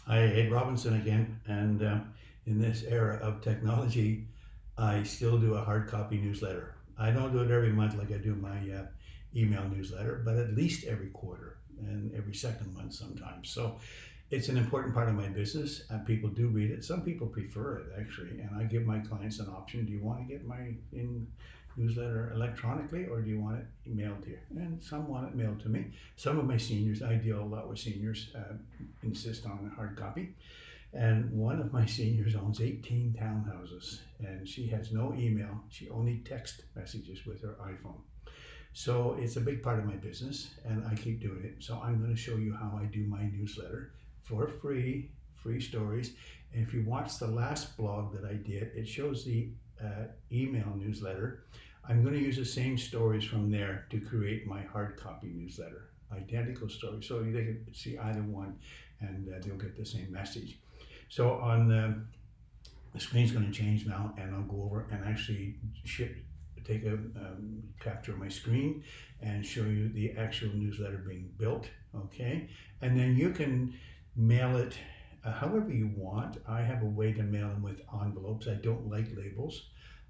Hi, Ed Robinson again. And in this era of technology, I still do a hard copy newsletter. I don't do it every month like I do my email newsletter, but at least every quarter and every second month sometimes. So it's an important part of my business, and people do read it. Some people prefer it actually, and I give my clients an option. Do you want to get my newsletter electronically, or do you want it mailed to you? And some want it mailed to me. Some of my seniors, I deal a lot with seniors, insist on a hard copy. And one of my seniors owns 18 townhouses, and she has no email. She only text messages with her iPhone. So it's a big part of my business, and I keep doing it. So I'm going to show you how I do my newsletter for free, free stories. And if you watch the last blog that I did, it shows the email newsletter. I'm going to use the same stories from there to create my hard copy newsletter. Identical stories, so they can see either one, and they'll get the same message. So on the screen's going to change now, and I'll go over and actually take a capture of my screen and show you the actual newsletter being built. Okay, and then you can mail it however you want. I have a way to mail them with envelopes. I don't like labels.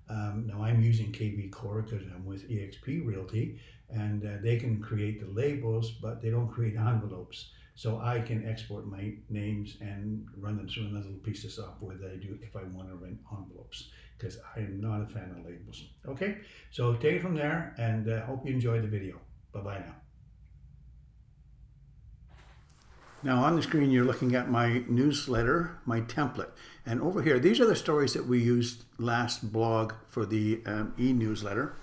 Now I'm using KV Core because I'm with eXp Realty, and they can create the labels, but they don't create envelopes. So I can export my names and run them through another little piece of software that I do if I want to run envelopes, because I am not a fan of labels. Okay, so take it from there, and hope you enjoy the video. Bye-bye now. Now on the screen you're looking at my newsletter, my template. And over here, these are the stories that we used last blog for the e-newsletter.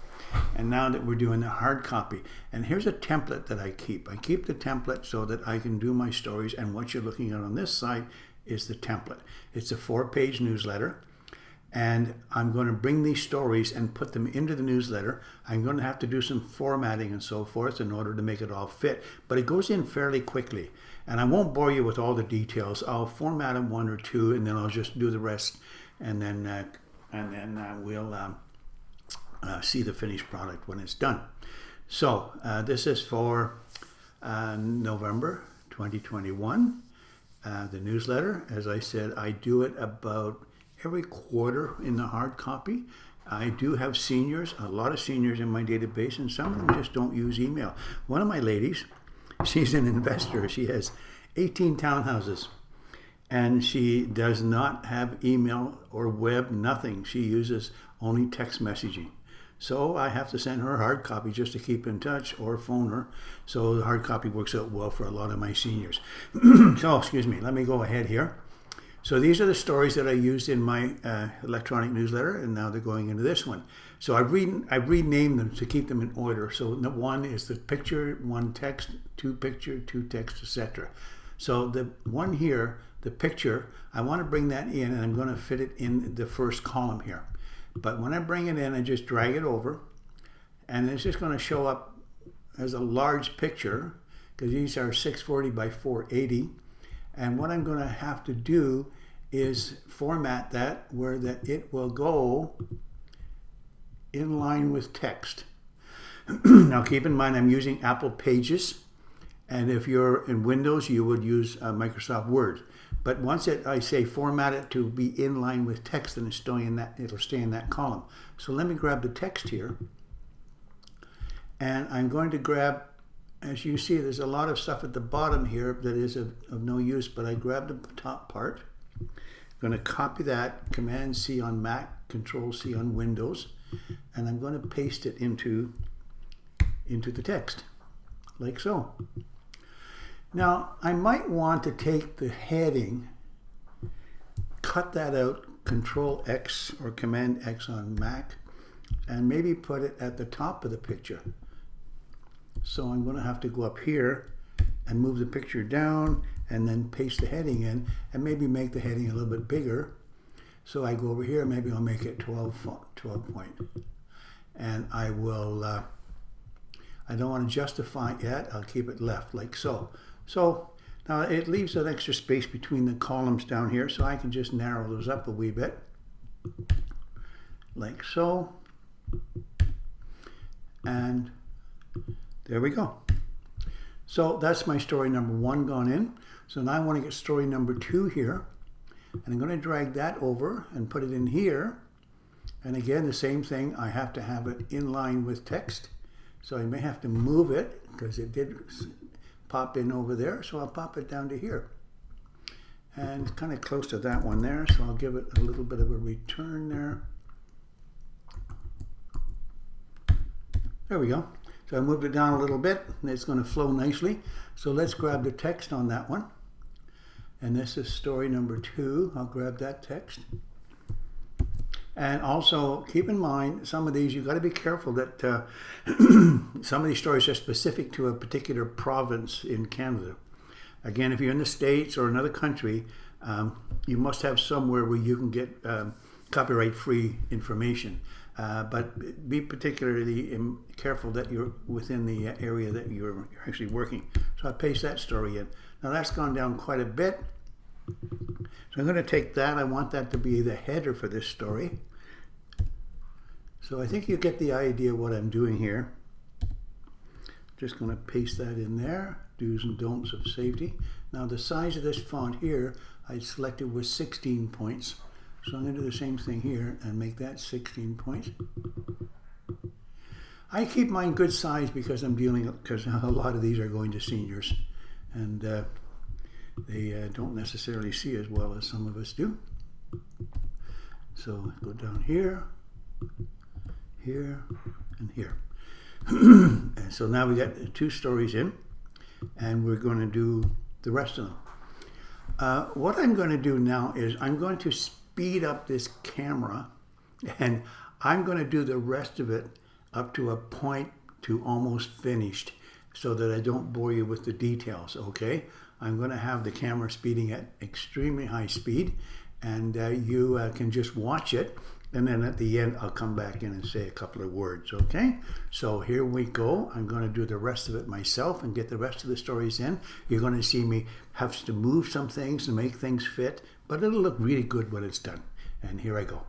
And now that we're doing the hard copy. And here's a template that I keep. I keep the template so that I can do my stories, and what you're looking at on this side is the template. It's a 4-page newsletter. And I'm going to bring these stories and put them into the newsletter. I'm going to have to do some formatting and so forth in order to make it all fit, but it goes in fairly quickly. And I won't bore you with all the details. I'll format them one or two, and then I'll just do the rest, and then we'll see the finished product when it's done. So this is for November 2021. The newsletter, as I said, I do it about every quarter in the hard copy. I do have seniors, a lot of seniors in my database, and some of them just don't use email. One of my ladies, she's an investor. She has 18 townhouses, and she does not have email or web, nothing. She uses only text messaging. So I have to send her a hard copy just to keep in touch, or phone her. So the hard copy works out well for a lot of my seniors. So, excuse me, let me go ahead here. So these are the stories that I used in my electronic newsletter, and now they're going into this one. So I've renamed them to keep them in order. So one is the picture, one text, two picture, two text, etc. So the one here, the picture, I want to bring that in, and I'm going to fit it in the first column here. But when I bring it in, I just drag it over, and it's just going to show up as a large picture, because these are 640 by 480. And what I'm going to have to do is format that where that it will go in line with text. Now keep in mind I'm using Apple Pages, and if you're in Windows you would use Microsoft Word. But once I say format it to be in line with text, then it'll stay in that column. So let me grab the text here, and I'm going to grab, as you see, there's a lot of stuff at the bottom here that is of no use, but I grabbed the top part. I'm going to copy that, Command C on Mac, Control C on Windows, and I'm going to paste it into the text, like so. Now, I might want to take the heading, cut that out, Control X or Command X on Mac, and maybe put it at the top of the picture. So I'm going to have to go up here and move the picture down, and then paste the heading in, and maybe make the heading a little bit bigger. So I go over here, maybe I'll make it 12 point. And I will, I don't want to justify it yet, I'll keep it left, like so. So now it leaves an extra space between the columns down here, so I can just narrow those up a wee bit, like so. And there we go. So that's my story number one gone in. So now I want to get story number 2 here. And I'm going to drag that over and put it in here. And again, the same thing, I have to have it in line with text. So I may have to move it because it did pop in over there. So I'll pop it down to here. And it's kind of close to that one there. So I'll give it a little bit of a return there. There we go. So I moved it down a little bit and it's going to flow nicely. So let's grab the text on that one. And this is story number 2. I'll grab that text. And also keep in mind, some of these, you've got to be careful that some of these stories are specific to a particular province in Canada. Again, if you're in the States or another country, you must have somewhere where you can get copyright-free information. But be particularly careful that you're within the area that you're actually working. So I paste that story in. Now that's gone down quite a bit. So I'm going to take that. I want that to be the header for this story. So I think you get the idea what I'm doing here. Just going to paste that in there. Do's and don'ts of safety. Now the size of this font here, I selected was 16 points. So I'm going to do the same thing here and make that 16 points. I keep mine good size because because a lot of these are going to seniors. And they don't necessarily see as well as some of us do. So go down here, here, and here. And so now we got 2 stories in, and we're going to do the rest of them. What I'm going to do now is I'm going to speed up this camera, and I'm going to do the rest of it up to a point to almost finished so that I don't bore you with the details, okay? I'm going to have the camera speeding at extremely high speed, and you can just watch it, and then at the end I'll come back in and say a couple of words, okay? So here we go. I'm going to do the rest of it myself and get the rest of the stories in. You're going to see me have to move some things and make things fit, but it'll look really good when it's done. And here I go.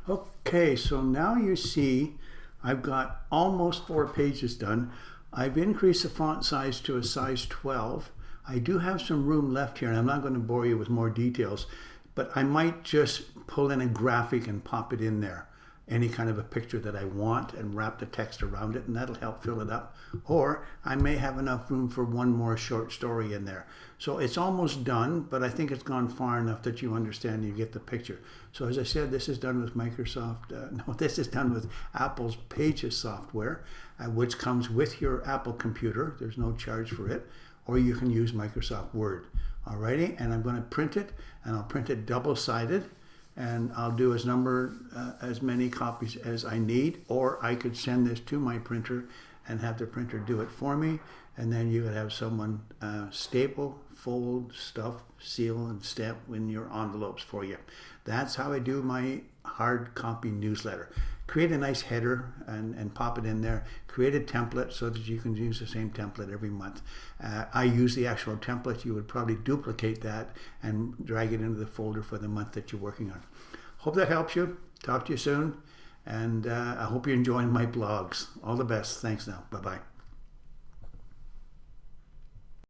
Okay, so now you see I've got almost 4 pages done. I've increased the font size to a size 12. I do have some room left here, and I'm not going to bore you with more details, but I might just pull in a graphic and pop it in there. Any kind of a picture that I want and wrap the text around it, and that'll help fill it up. Or I may have enough room for one more short story in there. So it's almost done, but I think it's gone far enough that you understand, you get the picture. So as I said, this is done with this is done with Apple's Pages software, which comes with your Apple computer. There's no charge for it. Or you can use Microsoft Word. Alrighty, and I'm going to print it, and I'll print it double-sided. And I'll do as many copies as I need, or I could send this to my printer and have the printer do it for me, and then you could have someone staple, fold, stuff, seal, and stamp in your envelopes for you. That's how I do my hard copy newsletter. Create a nice header and pop it in there. Create a template so that you can use the same template every month. I use the actual template. You would probably duplicate that and drag it into the folder for the month that you're working on. Hope that helps you. Talk to you soon. And I hope you're enjoying my blogs. All the best. Thanks now. Bye-bye.